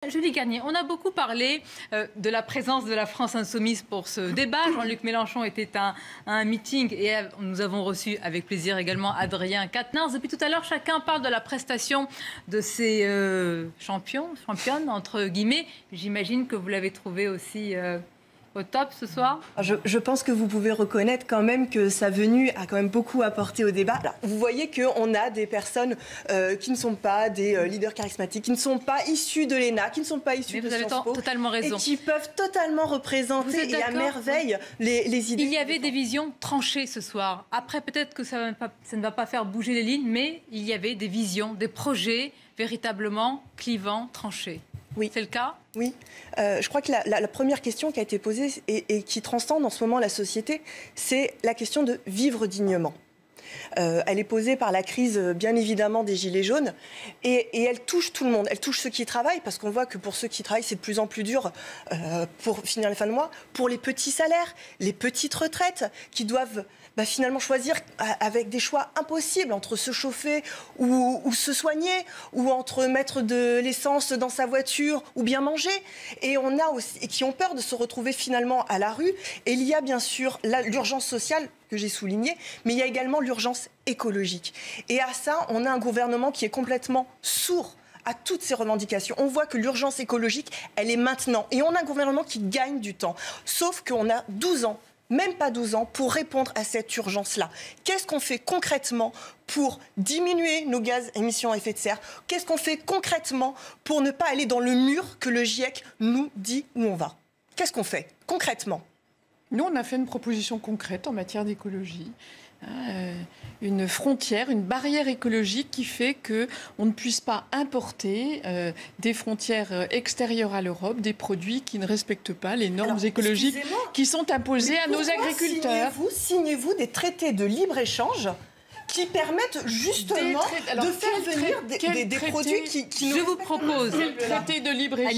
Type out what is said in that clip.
Julie Garnier, on a beaucoup parlé de la présence de la France insoumise pour ce débat. Jean-Luc Mélenchon était à un meeting et nous avons reçu avec plaisir également Adrien Quatennens. Depuis tout à l'heure, chacun parle de la prestation de ces championnes, entre guillemets. J'imagine que vous l'avez trouvé aussi au top ce soir. Je pense que vous pouvez reconnaître quand même que sa venue a quand même beaucoup apporté au débat. Alors, vous voyez qu'on a des personnes qui ne sont pas des leaders charismatiques, qui ne sont pas issus de l'ENA, qui ne sont pas issus de Sciences Po, totalement raison. Et qui peuvent totalement représenter et à merveille les idées. Il y avait des visions tranchées ce soir. Après, peut-être que ça ne va pas faire bouger les lignes, mais il y avait des visions, des projets véritablement clivants, tranchés. Oui. C'est le cas ? Oui. Je crois que la première question qui a été posée et qui transcende en ce moment la société, c'est la question de vivre dignement. Elle est posée par la crise, bien évidemment, des Gilets jaunes. Et elle touche tout le monde. Elle touche ceux qui travaillent, parce qu'on voit que pour ceux qui travaillent, c'est de plus en plus dur pour finir les fins de mois. Pour les petits salaires, les petites retraites, qui doivent finalement choisir avec des choix impossibles entre se chauffer ou se soigner, ou entre mettre de l'essence dans sa voiture ou bien manger. Et on a aussi, et qui ont peur de se retrouver finalement à la rue. Et il y a bien sûr l'urgence sociale que j'ai souligné, mais il y a également l'urgence écologique. Et à ça, on a un gouvernement qui est complètement sourd à toutes ces revendications. On voit que l'urgence écologique, elle est maintenant. Et on a un gouvernement qui gagne du temps. Sauf qu'on a 12 ans, même pas 12 ans, pour répondre à cette urgence-là. Qu'est-ce qu'on fait concrètement pour diminuer nos gaz à émissions à effet de serre? Qu'est-ce qu'on fait concrètement pour ne pas aller dans le mur que le GIEC nous dit où on va? Qu'est-ce qu'on fait concrètement? Nous, on a fait une proposition concrète en matière d'écologie. Une frontière, une barrière écologique qui fait qu'on ne puisse pas importer des frontières extérieures à l'Europe, des produits qui ne respectent pas les normes écologiques qui sont imposées à nos agriculteurs. Signez-vous des traités de libre-échange qui permettent justement de faire venir des produits qui nous... Je vous propose... Traité de libre-échange.